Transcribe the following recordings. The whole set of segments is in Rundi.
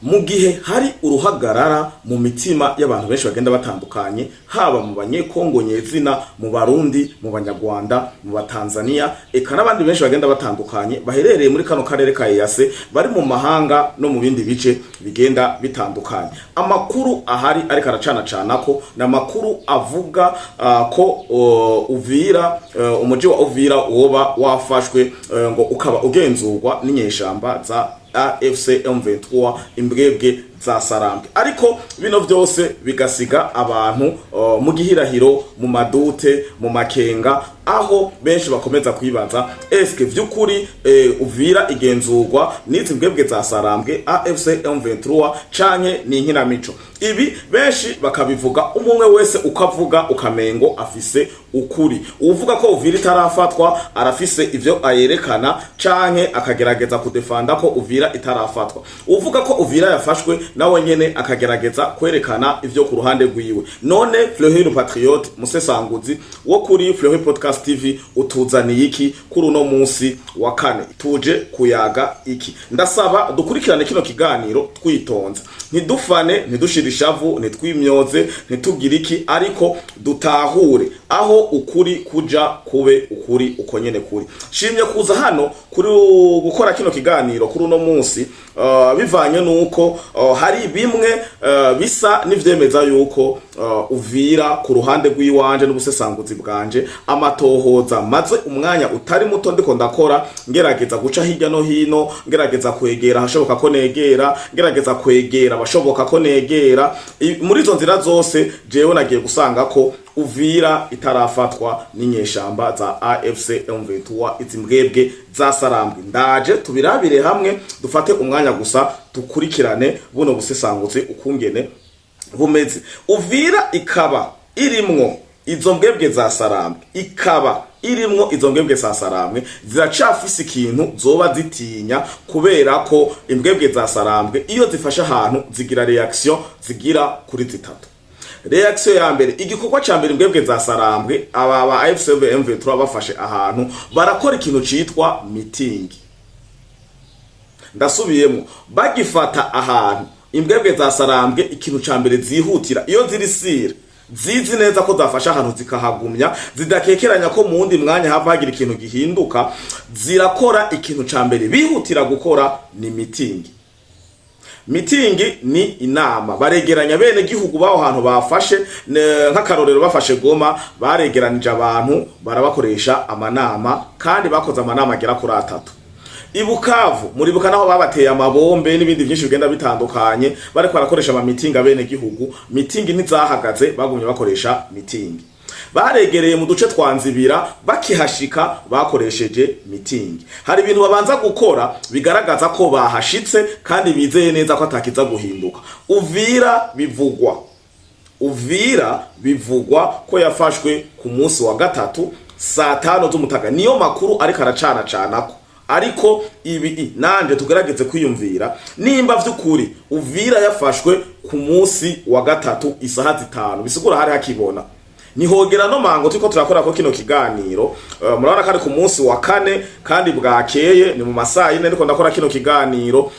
mu gihe hari uruhagarara mu mitima y'abantu benshi bagenda batandukanye, haba mu banyekongo nyezina, mu barundi, mu banyarwanda, mu batanzania, eka n'abandi benshi bagenda batandukanye baherereye muri kano karere ka EAC, bari mu mahanga no mu bindi bice bigenda bitandukanye. Amakuru ahari ariko aracana ko na makuru avuga ko Uvira, umuji wa Uvira woba wafashwe ngo ukaba ugenzurwa n'inyeshamba za AFC M23 imbwebwe za Sarambwe. Ariko bino byose bigasiga abantu mu gihirahiro, mu madute, mu makenga, aho benshi bakomeza kwibaza eske vy'ukuri Uvira igenzurwa n'izi mbwebwe za Sarambwe AFC M23 canke ni inkinamico. Ibi benshi bakabivuga umwe wese ukavuga ukamengo afise ukuri. Uvuga ko Uvira itarafatwa arafise ivyo ayerekana canke akagerageza kudefanda ko Uvira itarafatwa. Uvuga ko Uvira yafashwe nawe nyene akagerageza kwerekana ivyo ku ruhande rwiwe. None Fleury Patriote Musesanguzi wo kuri Fleury Podcast TV utuzaniye iki kuri uno munsi wa kane? Tuje kuyaga iki? Ndasaba dukurikirane kino kiganiro twitonze, ntidufane, ntidushirishavu, ntitwimyoze, ntitugira iki, ariko dutahure aho ukuri kuja kube ukuri uko nyene kuri. Shimye kuza hano kuri gukora kino kiganiro kuri uno munsi bivanye nuko hari bimwe bisa n'ivyemeza yuko Uvira ku ruhande rw'iwanje n'ubusesanguzi bwanje amatohoza maze umwanya utari muto ndiko ndakora, ngerageza guca hirya no hino, ngerageza kwegera hashoboka ko negera, ngerageza kwegera bashoboka ko negera. Muri izo nzira zose jewe nagiye gusanga ko Uvira itarafatwa n'inyeshamba za AFC M23 izimbwebwe za Sarambwe. Ndaje tubirabire hamwe, dufate umwanya gusa tukurikirane buno busesanguzi ukungene bumeze. Uvira ikaba irimwo izo mbwebwe za Sarambwe, ikaba irimwo izo mbwebwe za Sarambwe, ziracafise ikintu zoba zitinya, kubera ko imbwebwe za Sarambwe iyo zifasha ahantu zigira reaction zigira kuri zitatu. Reaction ya mbere, igikorwa ca mbere imbwebwe za Sarambwe aba AFC M23 bafashe ahantu barakora ikintu citwa meeting. Ndasubiyemo, bagifata ahantu imbwebwe za Sarambwe ikintu ca mbere zihutira iyo ziri sire, zizi neza ko zafasha ahantu zikahagumya, zidakekeranya ko mu wundi mwanya havagira ikintu gihinduka, zirakora ikintu ca mbere bihutira gukora ni meeting. Meeting ni inama, baregeranya bene gihugu baho hantu bafashe, nk'akarorero bafashe Goma baregeranije abantu barabakoresha amanama, kandi bakoze amanama agera kuri 3. Ibukavu muri Bukanaho babateye amabombe n'ibindi byinshi bigenda bitandukanye, bariko barakoresha ama meeting abene gihugu. Meeting ntizahagaze, bagumye bakoresha meeting. Baregereye mu duce twanzibira, bakihashika bakoresheje meeting. Hari ibintu babanza gukora bigaragaza ko bahashitse kandi bizeye neza ko atakiza guhinduka. Uvira bivugwa ko yafashwe ku munsi wa gatatu saa 5 z'umutaga. Niyo makuru ariko aracanako. Ariko ibi nanje tugerageze kwiyumvira nimba vy'ukuri Uvira yafashwe ku munsi wa gatatu isaha 5, bisigura hari hakibona. Nihogera no mango tuko turakora ko kino kiganiro, murabona kandi ku munsi wa kane kandi bwakeye ni mu masaha 4 ndiko ndakora kino kiganiro.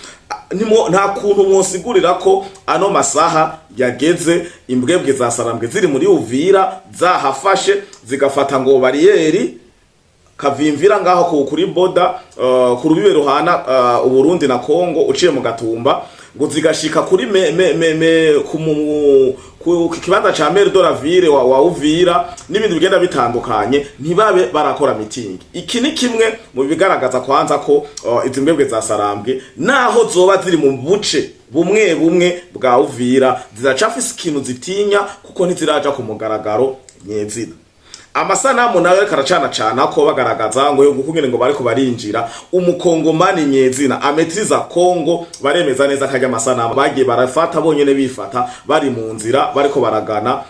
Nta kuntu mwosigurira ko ano masaha yageze imbwebwe za Sarambwe ziri muri Uvira zahafashe zigafata ngo bariyeri Kavimvira ngaho kuri boda ku rubibe ruhana Uburundi na Kongo uciye mu Gatumba, ngo zigashika kuri ku kibanza ca Maire de la Ville wa Uvira n'ibindi bigenda bitandukanye, ntibabe barakora meeting. Iki ni kimwe mu bigaragaza kwanza ko izi mbwebwe za Sarambwe naho zoba ziri mu buce bumwe bwa Uvira ziracafise ikintu zitinya, kuko ntiziraja ku mugaragaro nyezina. Amasanamu nawe karacana ko bagaragaza ngo yo gukungene ngo bariko barinjira umukongomani nyezina ametiza Kongo, baremeza neza kajya amasanamu bagiye barafata bonyene bifata bari mu nzira bariko baragana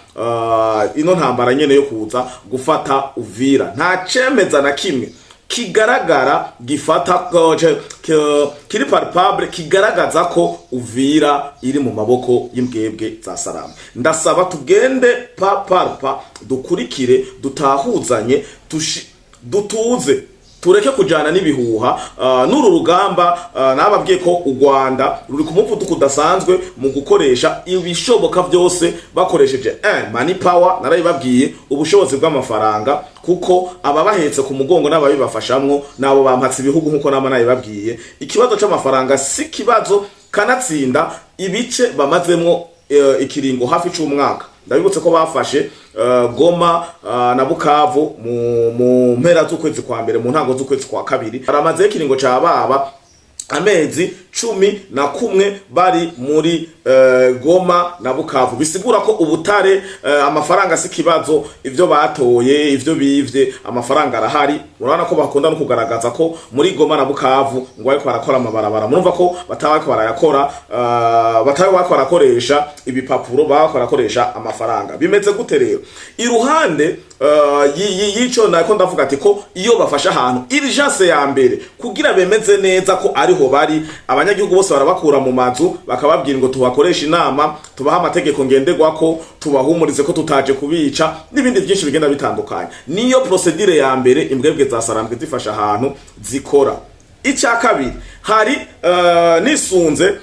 ino ntambara nyene yo kuza gufata Uvira. Nta cemeza na kimwe kigaragara gifata kiri palpable kigaragaza ko Uvira iri mu maboko y'imbwebwe za Sarambwe. Ndasaba tugende paparpa dukurikire, dutahuzanye, dutuze tureke kujana n'ibihuha. N'uru rugamba nababwiye ko u Rwanda ruri ku muvuduko udasanzwe mu gukoresha ibishoboka byose bakoresheje money power, narabibabwiye ubushobozi bw'amafaranga, kuko ababahetse ku mugongo n'ababibafashamwo nabo bampatse ibihugu nkuko nama nabibabwiye. Ikibazo c'amafaranga si kibazo, kanatsinda ibice bamazemwo ikiringo hafi c'umwaka. Ndabibutse ko bafashe Goma na Bukavu mu mpera z'ukwezi kwa mbere, mu ntango z'ukwezi kwa kabiri. Baramaze ikiringo ca baba amezi 11 bari muri Goma na Bukavu. Bisigura ko ubutare amafaranga si kibazo, ivyo batoye ivyo bivye amafaranga arahari. Urabona ko bakunda no kugaragaza ko muri Goma na Bukavu ngo ariko barakora amabarabara, murumva ko bataba barayakora, bataba barakoresha ibipapuro, barakoresha amafaranga. Bimeze gute rero iruhande yico nako ndavuga ati ko iyo bafasha ahantu urgence ya mbere kugira bemeze neza ko ariho bari, abanyagihugu bose barabakura mu mazu bakababwira ngo tubakoresha inama, tubaha amategeko ngenderwako, tubahumurize ko tutaje kubica n'ibindi byinshi bigenda bitandukanye. Niyo procedure ya mbere imbwebwe za Sarambwe zifasha ahantu zikora. Icya kabiri, hari nisunze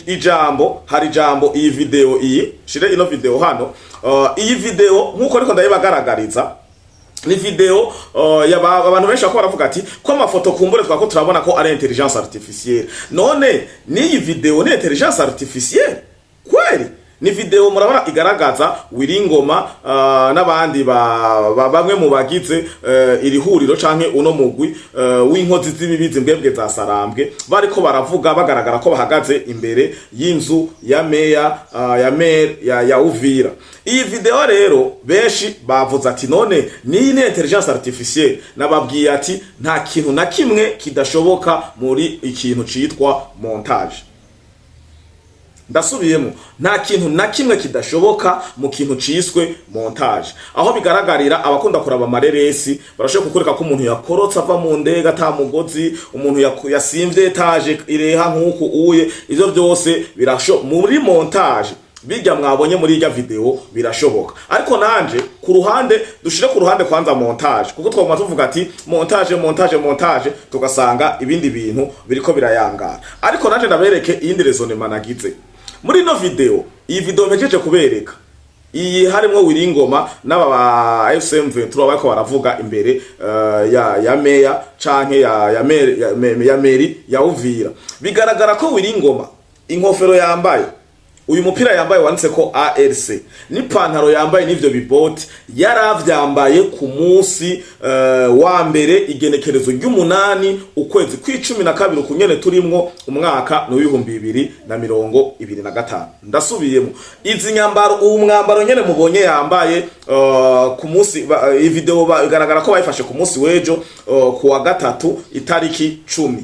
ijambo, hari ijambo iyi video, iyi shire ino video hano, iyi video nkuko ariko ndayibagaragariza ni video abantu benshi bakora bavuga ati ko amafoto kumbure twako turabona ko ari intelligence artificielle. None ni iyi video ni intelligence artificielle kweli? Ni video murabona igaragaza Wiringoma n'abandi bamwe mu bagize iri huriro canke uno mugwi w'inkozi z'ibibizi mbwebwe za Sarambwe, bariko baravuga bagaragara ko bahagaze imbere y'inzu ya meya ya Uvira. Iyi video rero benshi bavuze ati none ni intelligence artificielle. Nababwiye ati nta kintu na kimwe kidashoboka muri ikintu citwa montage. Ndasubiyemo, nta kintu na kimwe kidashoboka mu kintu ciswe montage. Aho bigaragarira abakunda kuraba amareresi barashobora kukureka ko umuntu yakorotse ava mu ndega ata mugozi, umuntu yasimvye etage ireha nkuko uye. Ivyo byose muri montage bijya mwabonye muri irya video birashoboka. Ariko nanje ku ruhande dushire ku ruhande kwanza montage, kuko twagomba tuvuga ati montage tugasanga ibindi bintu biriko birayangara. Ariko nanje ndabereke iyindi raisonnement nagize muri no video. Iyi video mpejeje kubereka, iyi harimo Wiringoma n'aba FCM23 bariko baravuga imbere ya meya canke ya meri ya Uvira. Bigaragara ko Wiringoma inkofero yambaye, uyu mupira yambaye wanditse ko ARC, ni pantaro yambaye n'ivyo biboti yaravyambaye ku munsi wa mbere igenekerezo ry'umunani ukwezi kw'icumi kunyene turimwo umwaka no 2025. Ndasubiyemo, izi nyambaro umwambaro nyene mubonye yambaye ku munsi, iyi video igaragara ko bayifashe ku munsi wejo ku wa gatatu itariki 10.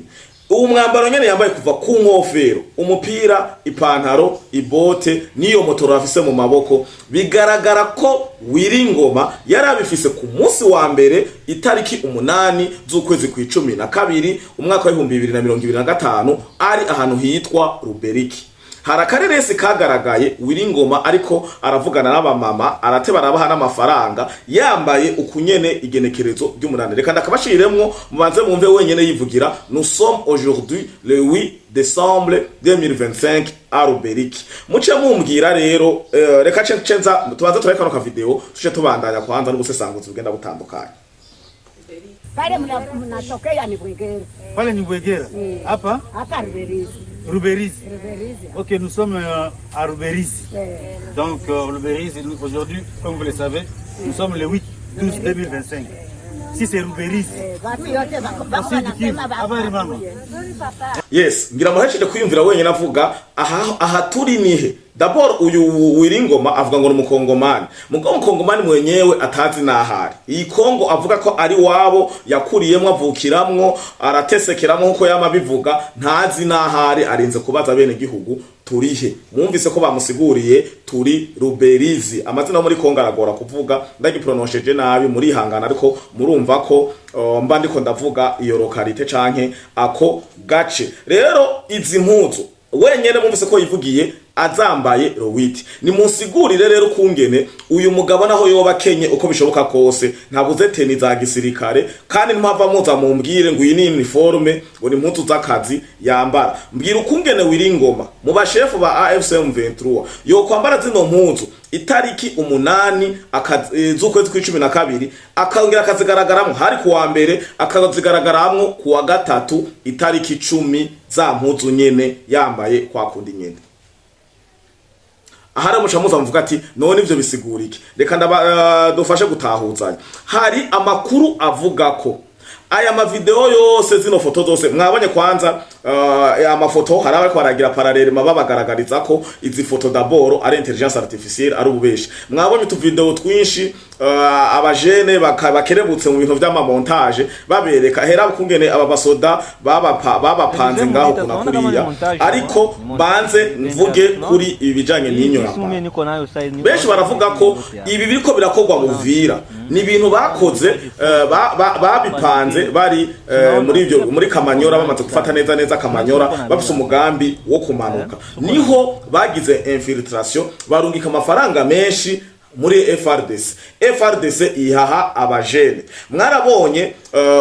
Umwambaro nyene yambaye kuva ku nkofero, umupira, ipantaro, ibote niyo motoro afise mu maboko. Bigaragara ko Wiringoma yarabifise ku munsi wa mbere itariki 8 z'ukwezi kw'icumi umwaka wa 2025 ari ahantu hitwa Ruberiki. Hari akareresi kagaragaye Wiringoma ariko aravugana n'abamama, arate barabaha n'amafaranga yambaye ukunyene igenekerezo ry'umunani. Reka ndakabashiremwo mubanze mumve wenyene yivugira, nous sommes aujourd'hui le 8 décembre 2025 à Ruberiki. Muce mumbwira rero, reka cenza tubanze turekano ka video tuje tubandanya kwanza n'ubusesanguzi bugenda butandukanye. Pale mnatokea ni Bwegera. Pale ni Bwegera. Hapa? Hapa Ruberizi. Ruberizi. Ruberizi. Ok, nous sommes à Ruberizi. Donc Ruberizi, aujourd'hui, comme vous le savez, nous sommes le 8/12/2025. Si c'est Ruberizi. Yes, ngira muhashije kwiyumvira wenyine avuga aha turi nihe. D'abord uyu Wiringoma avuga ngo n'umukongomani. Mukongomani mwenyewe atazi nahari. Iyi Kongo avuga ko ari wabo yakuriyemwe avukiramwo, aratesekeramwo nkuko yama bivuga, ntazi nahari, arinze kubaza bene gihugu turihe. Mwumvise ko bamusiguriye turi Ruberizi. Amazina muri Kongo aragora kuvuga, ndagipronounceje nabi muri hangana, ariko murumva ko mba ndiko ndavuga iyo localité canke ako gace. Rero izi mpuzu wenyene mwumvise ko yivugiye azambaye rowiti. Ni munsigurire rero kungene uyu mugabo naho yoba kenye uko bishoboka kose ntabuze teni za gisirikare, kandi mpava muza mumbwire ngo iyi ni uniforme ngo ni impuzu z'akazi yambara. Mbwira ukungene Wiringoma mu bashefu ba AFC M23 yo kwambara zino mpuzu itariki 8 z'ukwezi kwa 12 akongera akazigaragaramwo hari kuwa mbere akazigaragaramwo kuwa gatatu itariki 10 za mpuzu nyene yambaye kwa kundi nyene. Ahari mucamuza mvuga ati none ivyo bisigura iki? Reka dufashe gutahuzanya. Hari amakuru avuga ko aya mavideo yose zino foto zose mwabonye kwanza amafoto hari abari kwaragira parallele babagaragariza ko izi foto d'abord ari intelligence artificielle ari ububeshi. Mwabonye tu video twinshi abajene bakerebutse mu bintu vy'ama montage babereka hera kungene aba basoda babapanze ngaho kuna kuriya, ariko banze mvuge kuri ibi bijanye n'inyo benshi baravuga ko ibi biriko birakogwa mu Uvira ni ibintu bakoze babipanze bari muri Kamanyora bamaze gufata neza Kamanyora bafise umugambi wo kumanuka, niho bagize infiltration barungika amafaranga menshi muri FRDC ihaha abajene. Mwarabonye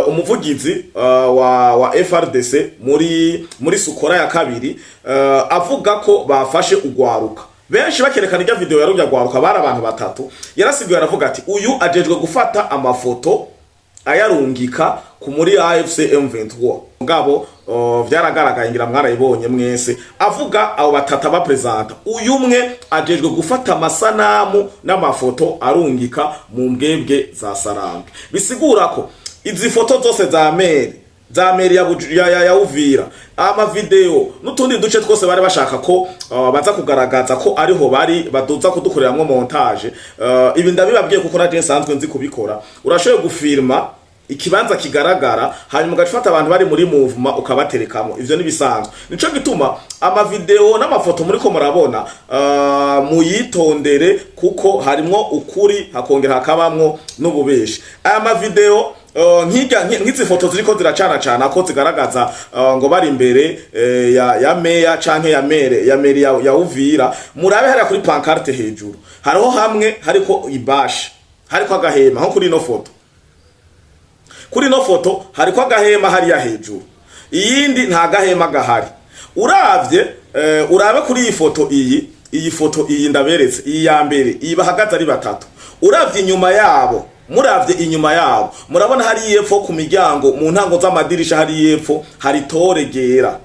umuvugizi wa FRDC muri Sukora ya kabiri avuga ko bafashe ugwaruka benshi bakerekana irya video yarubya gwaruka bari abantu batatu. Yarasigaye aravuga ati uyu ajejwe gufata amafoto ayarungika ku muri AFC M23 ngabo vyaragaragaye ngira mwarayibonye mwese avuga abo batata ba presenta uyu umwe ajejwe gufata amasanamu n'amafoto arungika mu mbwebwe za Sarambe. Bisigura ko izi foto zose za meri ya Uvira ama video n'utundi duce twose bari bashaka ko baza kugaragaza ko ariho bari baduza kudukoreramwo montage. Ibi ndabibabwiye kuko naje nsanzwe nzi kubikora. Urashoboye gufirma ikibanza kigaragara hanyuma ugafata abantu bari muri movement ukabaterekamo, ivyo ni bisanzwe. Nico gituma ama video n'amafoto muri ko murabona muyitondere kuko harimwo ukuri hakongera hakabamwo n'ububeshi. Ama video nk'izi foto ziriko ziracana ko zigaragaza ngo bari imbere ya meya canke ya meri ya Uvira, murabe hari kuri pancarte hejuru hariho hamwe hariko ibashi hariko agahema nko kuri no foto. Kuri no foto hariko agahema hari ya hejuru, iyindi nta gahema gahari. Urabe kuri iyi foto iyi ndaberetse iyi ya mbere iyi bahagaze ari batatu. Uravye inyuma yabo murabona hari yepfo ku miryango mu ntango z'amadirisha hari yepfo hari tore gera.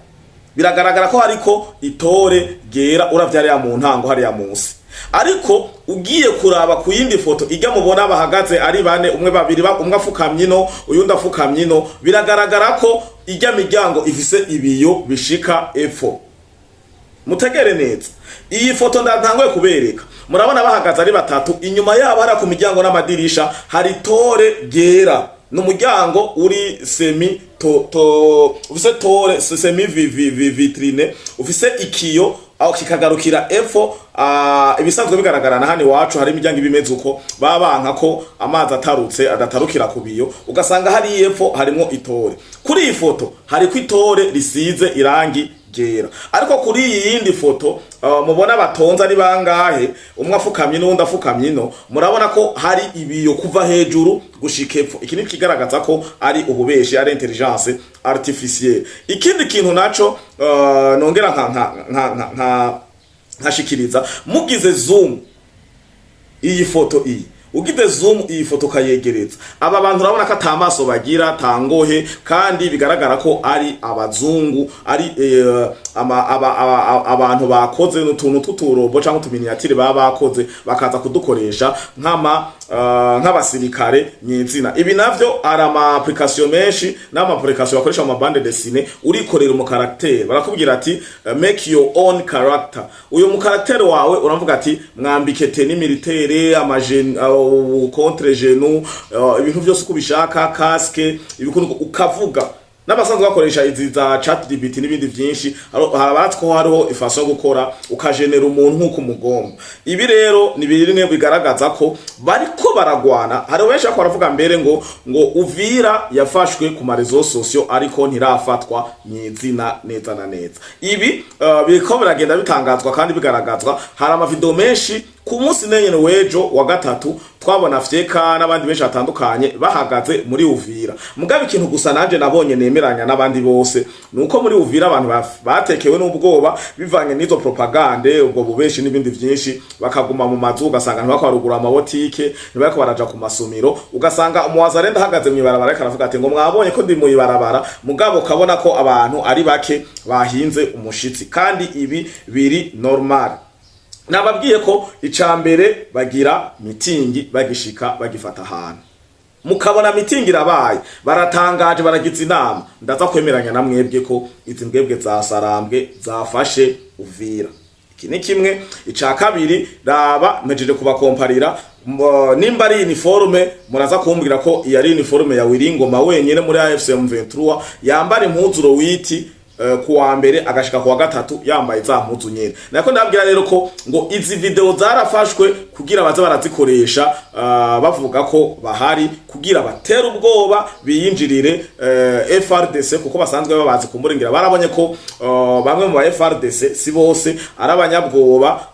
Biragaragara ko hariko itore gera uravye ari ya mu ntango hari ya munsi. Ariko ugiye kuraba ku yindi foto ijya mubona bahagaze ari bane, umwe babiri umwe afukamye no uyundi afukamye no, biragaragara ko ijya miryango ifise ibiyo bishika epfo. Mutegere neza iyi foto ndantanguye kubereka, murabona bahagaze ari batatu, inyuma yabo hari ku miryango n'amadirisha hari tore gera n'umuryango uri semi ufise tore semi vitrine ufise ikiyo aho kikagarukira epfo. Ibisanzwe bigaragarana hano iwacu hari imiryango ibimeze uko babanka ko amazi atarutse adatarukira ku biyo, ugasanga hari epfo harimo itore. Kuri iyi foto hari ku itore risize irangi gera, ariko kuri iyi yindi foto mubona batonze ari bangahe, umwe afukamye n'undi afukamye no, murabona ko hari ibiyo kuva hejuru gushika epfo. Iki ni kigaragaza ko ari ububeshi, ari intelligence artificielle. Ikindi kintu naco nongera nkashikiriza, mugize zoom iyi foto ugize zoom iyi foto kayegereza aba bantu urabona ko atamaso bagira tangohe, kandi bigaragara ko ari abazungu, ari abantu bakoze n'utuntu tuturobo cyangwa utuminiatire bakoze bakaza kudukoresha nk'abasirikare nyezina. Ibi navyo ari ama application menshi n'ama application bakoresha mu bande dessinée, urikorera mu character barakubwira ati make your own character. Uyu mu character wawe uravuga ati mwambike tenue militaire contre genou ibintu byose uko bishaka casque ibikuntu ukavuga n'abasanzwe bakoresha izi za ChatGPT n'ibindi byinshi harabatse ko hariho ifaso yo gukora ukagenera umuntu nk'uko umugomba. Ibi rero ni bimwe bigaragaza ko bariko baragwana. Hari benshi ko baravuga mbere ngo Uvira yafashwe ku marezo sosio ariko ntirafatwa nyizina neza na neza. Ibi biriko biragenda bitangazwa kandi bigaragazwa. Hari amavideo menshi ku munsi nenyene wejo wa gatatu twabona Fyeka n'abandi benshi batandukanye bahagaze muri Uvira. Mugabe ikintu gusa nanje nabonye nemeranya n'abandi bose nuko muri Uvira abantu batekewe n'ubwoba bivanye n'izo propagande ubwo bubeshi n'ibindi byinshi bakaguma mu mazu ugasanga ntibako barugura amabotike ntibako baraja ku masumiro ugasanga umuwazarenda ahagaze mu ibarabara ariko aravuga ati ngo mwabonye ko ndi mu ibarabara mugabo ukabona ko abantu ari bake bahinze umushitsi kandi ibi biri normal. Nababwiye ko icambere bagira mitingi bagishika bagifata ahantu mukabona mitingi irabaye baratangaje baragize inama ndaza kwemeranya na mwebwe ko izi mbwebwe za Sarambwe zafashe Uvira. Iki ni kimwe. Ica kabiri raba mejeje kubakomparira nimba ari uniforme muraza kumbwira ko iyi ari uniforme ya Wiringoma wenyene muri AFC M23 yambara impuzuro witi kuwa mbere agashika kuwa gatatu yambaye za mpuzu nyene. Nako ndabwira rero ko ngo izi video zarafashwe kugira baza barazikoresha bavuga ko bahari kugira batera ubwoba biyinjirire FRDC kuko basanzwe babazi kumurengera. Barabonye ko bamwe mu FRDC si bose arabanyabwoba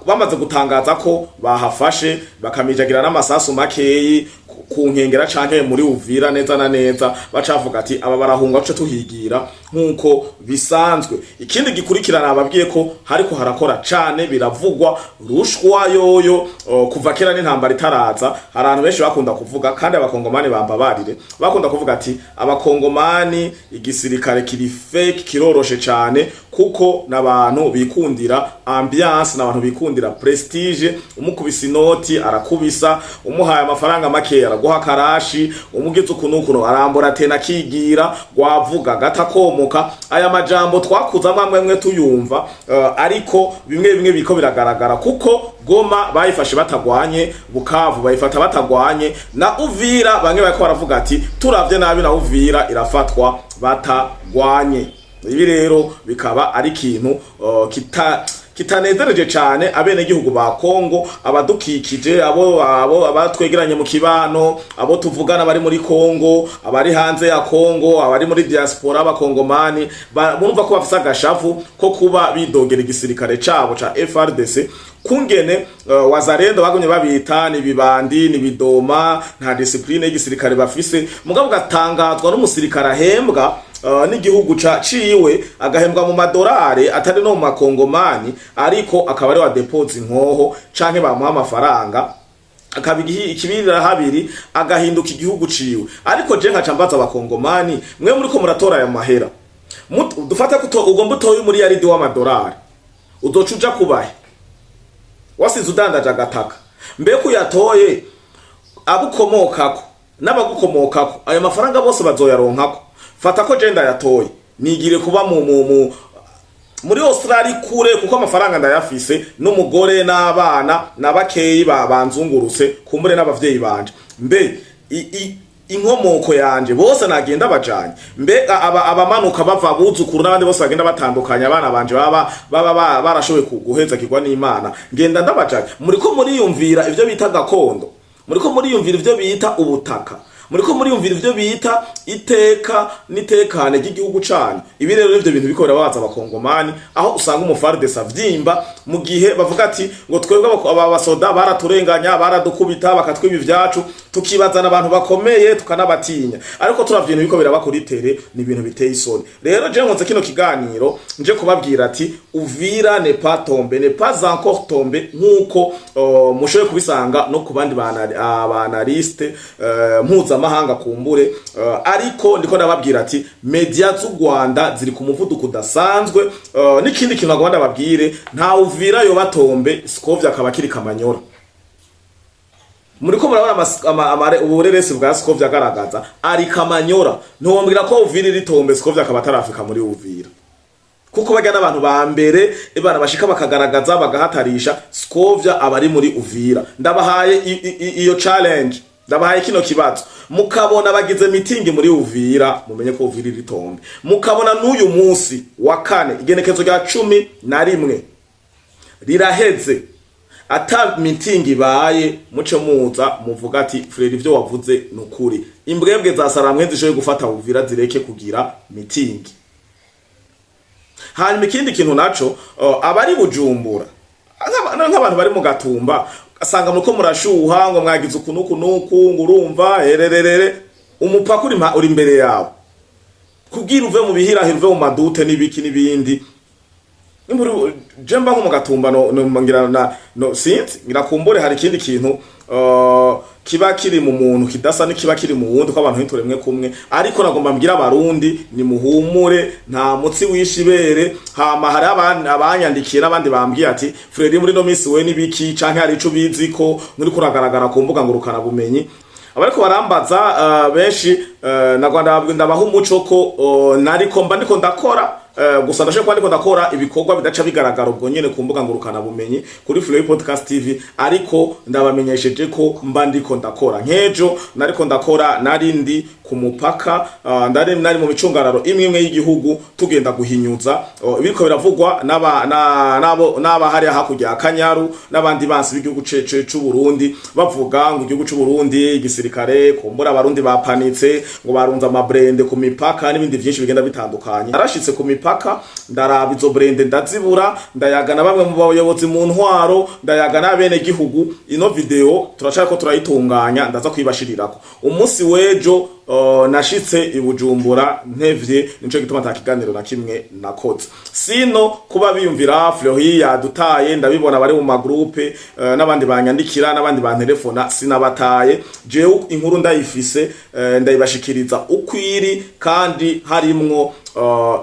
bamaze gutangaza ko bahafashe bakamijagira n'amasasu makeyi ku nkengera canke muri Uvira neza na neza bacavuga ati aba barahunga cyo tuhigira nkuko bisanzwe. Ikindi gikurikirana ababwiye ko hariko harakora cane biravugwa rushwa yoyo kuva kera n'intambara itaraza. Abantu benshi bakunda kuvuga kandi abakongomani bambabarire bakunda kuvuga ati abakongomani igisirikare kiri fake kiroroshe cane kuko nabantu bikundira ambiance nabantu bikundira prestige. Umukubisa inoti arakubisa umuhaye amafaranga make araguha karashi umugize ukunukuno arambura tena kigira gwavuga gatakomoka. Aya majambo twakuzamwe mwemwe tuyumva ariko bimwe biko biragaragara kuko Goma bayifashe batagwanye Bukavu bayifata batagwanye na Uvira bamwe bariko baravuga ati turavye nabi na Uvira irafatwa batagwanye. Ibi rero bikaba ari ikintu kitanezereje cyane abene gihugu ba Kongo abadukikije abo abatwegeranye mu kibano abo tuvugana bari muri Kongo abari hanze ya Kongo abari muri diaspora abakongomani bumva ko bafisa agashavu ko kuba bidogera igisirikare cabo ca FRDC kungene wazarendo bagumye babita ni bibandi ni bidoma nta discipline y'igisirikare bafise mugabo gatangazwa n'umusirikare ahembwa n'igihugu ciwe agahembwa mu madolari atari no mu makongomani ariko akaba ari wa deposit nkoho canke bamuha amafaranga akabigihi ikibirira habiri agahinduka igihugu ciwe. Ariko je nka cambaza abakongomani mwe muri ko muratora ya mahera dufata ko ugomba utoye muri yaridi w'amadolari uzocuja kubahe wasize udandaje agataka mbe kuyatoye abukomokako n'abagukomokako ayo mafaranga bose bazoyaronkako. Fata ko jenda yatoye nigire kuba muri Australia kure kuko amafaranga ndayafise n'umugore n'abana nabakeyi banzunguruse kumbure n'abavyeyi banje mbe inkomoko yanje bose nagenda bajanye mbe abamanuka bava buzukuru n'abandi bose bagenda batandukanya abana banje baba barashoboye guheza kigwa n'Imana ngenda ndabajanye. Muriko muriyumvira ivyo bita gakondo muriko muriyumvira ivyo bita ubutaka muriko muriyumvira ivyo bita iteka nitekane ry'igihugu cyane. Ibi rero ivyo bintu bikora babaza abakongomani aho usanga umuFARDC avyimba mu gihe bavuga ati ngo twebwe abasoda baraturenganya baradukubita bakatwiba ivyacu tukibazana abantu bakomeye tukanabatinya ariko turavye ibintu biko birabakuritere ni ibintu biteye isoni. Rero je nkonze kino kiganiro nje kubabwira ati Uvira ne pas tomber ne pas encore tomber nkuko mushoye kubisanga no kubandi banaliste mpuzamahanga kumbure ariko ndiko ndababwira ati media z'u Rwanda ziri ku muvuduko udasanzwe. N'ikindi kintu agomba ndababwire nta Uvira yo batombe Skovya akaba kiri Kamanyora. Muriko murabona ubureresi bwa Skovya agaragaza ari Kamanyora ntombwira ko Uvira iri tombe Skovya akaba tarafika muri Uvira kuko bajya n'abantu ba mbere ibana bashika bakagaragaza bagahatarisha Skovya abari muri Uvira. Ndabahaye iyo challenge ndabahaye kino kibazo mukabona bagize mitingi muri Uvira mumenye ko Uvira iri tombe mukabona n'uyu munsi wa kane igenekezo rya 11 riraheze ata mitingi baye muce muza muvuga ati Frere ivyo wavuze nukuri imbwebwe za saramwe zishoye gufata Uvira zireke kugira mitingi. Hanyuma ikindi kintu naco abari Bujumbura nk'abantu bari mu Gatumba asanga muko murashuha ngo mwagize ukunuku ngo urumva hererere umupaka uri imbere yawe kugira uve mu bihirahiro uve mu madute n'ibiki n'ibindi Imburu jemba nko mu Gatumba no ngira no sinzi ngirakumbure hari ikindi kintu kiba kiri mu muntu kidasa n'ikiba kiri mu wundi ko abantu ntituremwe kumwe ariko nagomba mbwira abarundi ni muhumure nta mutsi wishibere hama hari abanyandikira abandi bambwiye ati Frere muri no minsi we nibiki canke hari ico biziko muri kuragaragara ku mbuga ngurukana bumenyi abariko barambaza benshi nagwanda ndabaho umuco ko nariko mba ndiko ndakora gusa ndashaka kwandiko ndakora ibikorwa bidaca bigaragara ubwo nyene ku mbuga ngurukana bumenyi kuri Free Podcast TV ariko ndabamenyesheje ko mba ndiko ndakora nkejo nariko ndakora narindi ku mupaka nari mu micungararo imwe y'igihugu tugenda guhinyuza ibiko biravugwa naba hari hakurya Akanyaru n'abandi bansi b'igihugu c'u Burundi bavuga ngo igihugu c'u Burundi igisirikare kumbura abarundi bapanitse ngo barunza amabrende ku mipaka n'ibindi byinshi bigenda bitandukanye arashitse ku mipaka ndaraba izo brende ndazibura ndayagana bamwe mu bayobozi mu ntwaro ndayagana bene gihugu ino video turashaka ko turayitunganya ndaza kwibashirirako umunsi wejo nashitse ibujumbura ntevye nico gituma takiganiro na kimwe nakoze sino kuba biyumvira Flohi yadutaye ndabibona bari mu magroupe n'abandi banyandikira n'abandi bantelefona sinabataye jewe inkuru ndayifise ndayibashikiriza ukwiri kandi harimwo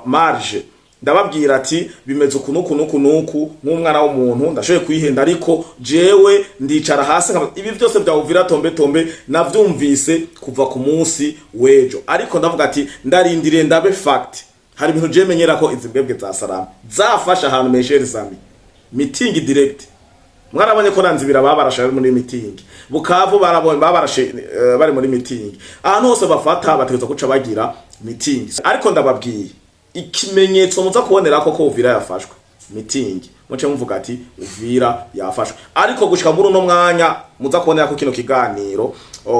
marge ndababwira ati bimeze ukunuku nk'umwana w'umuntu ndashoye kwihenda ariko jewe ndicara hasi ibi byose bya Uvira tombe navyumvise kuva ku munsi wejo ariko ndavuga ati ndarindiriye ndabe fact hari ibintu je menyera ko izimbwebwe za Salama zafasha ahantu meshere zami meeting direct mwarabonye ko nanzibira babarasha muri meeting Bukavu barabonye babarashe bari muri meeting ahantu hose bafata bategeza kuca bagira meeting ariko ndababwiye ikimenyetso muza kubonera ko Uvira yafashwe meeting muce muvuga ati Uvira yafashwe ariko gushika muri no mwanya muza kubonera ko kino kiganiro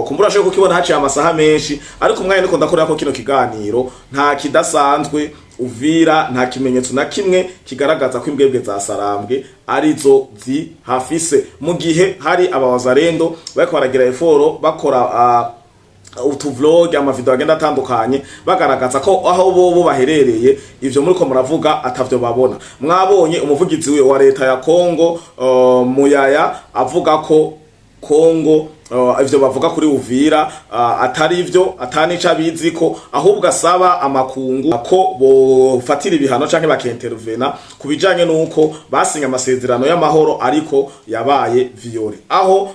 kumbura sheko kibona haciye amasaha menshi ariko umwanya niko ndakorera ko kino kiganiro nta kidasanzwe Uvira nta kimenyetso na kimwe kigaragaza ko imbwebwe za Sarambwe arizo hafise mu gihe hari abawazarendo bariko baragira effort bakora utuvlog amavideo agenda atandukanye bagaragaza ko aho bo baherereye ivyo muri ko muravuga atavyo babona mwabonye umuvugizi wa leta ya Kongo Muyaya avuga ko Kongo ivyo bavuga kuri Uvira atari ivyo atanica bizi ko ahubwo asaba amakungu ko bofatira ibihano canke bakentervena kubijanye nuko basinga amasezerano y'amahoro ariko yabaye viole aho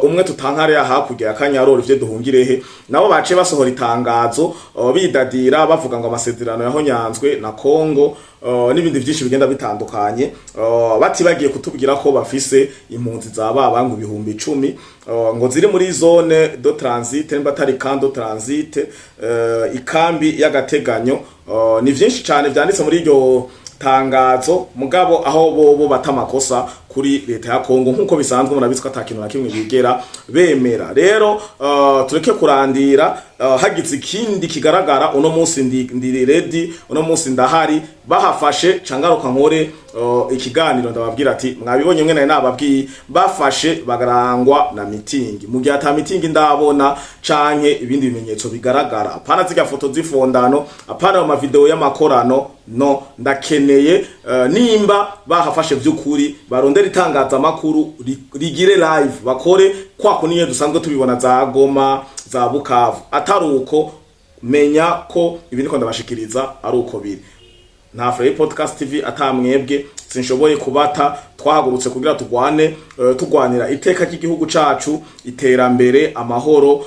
umwe tutankare hakurya ya Kanyaroro ivyo duhungirehe nabo bace basohora itangazo bidadira bavuga ngo amasezerano yahonyanzwe na Kongo n'ibindi byinshi bigenda bitandukanye bati bagiye kutubwira ko bafise impunzi za babangu 10,000 ngo ziri muri zone do transit n'batari kando transit ikambi y'agateganyo ni vyinshi cyane byanditse muri iryo tangazo mugabo aho bo batamakosa kuri leta ya Kongo nkuko bisanzwe murabitswe atakintu na kimwe bigera bemera rero tureke kurandira hagize ikindi kigaragara uno munsi ndi ready uno munsi ndahari bahafashe cangaruka nkore ikiganiro ndababwira ati mwabibonye mwe nababwiye bafashe bagarangwa na meeting mu gihe ata meeting ndabona canke ibindi bimenyetso bigaragara apana zika foto zifondano apana mu video y'amakorano no ndakeneye nimba bahafashe vy'ukuri baronde ritangaza makuru rigire live bakore kwa kuniye dusanzwe tubibona za Goma za Bukavu ataruko menya ko ibindi ko ndabashikiriza ari uko biri nta Free Podcast TV atamwebwe sinshoboye kubata twahagurutse kugira tugwanira iteka cy'igihugu cacu iterambere amahoro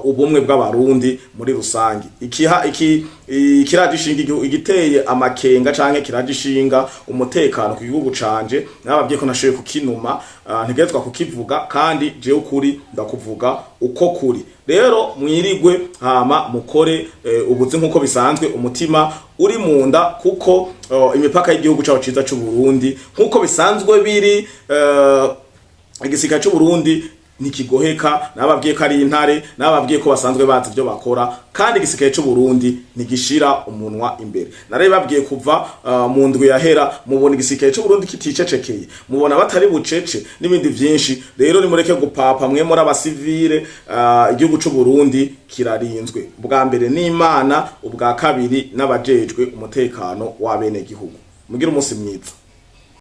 ubumwe bw'abarundi muri rusangi kirajishinga igihugu igiteye amakenga canke kirajishinga umutekano ku gihugu canje nababwiye ko nashoye kukinuma ntegerezwa kukivuga kandi je ukuri ndakuvuga uko kuri. Rero mwirigwe hama mukore ubuzi nkuko bisanzwe, umutima uri munda, kuko imipaka y'igihugu cyacu ciza cy'u Burundi nkuko bisanzwe biri, igisika cy'u Burundi nikigoheka. Nababwiye ko ari intare, nababwiye ko basanzwe bazi ibyo bakora, kandi igisikaye cy'u Burundi nigishira umunwa imbere. Nare babwiye kuva mu ndwi yahera, mubona igisikaye cy'u Burundi kiticecekeye, mubona batari bucece n'ibindi byinshi. Rero nimureke gupapa mwe muri abasivile, igihugu cy'u Burundi kirarinzwe, ubwa mbere n'Imana, ubwa kabiri n'abajejwe umutekano w'abene gihugu. Mugira umunsi mwiza.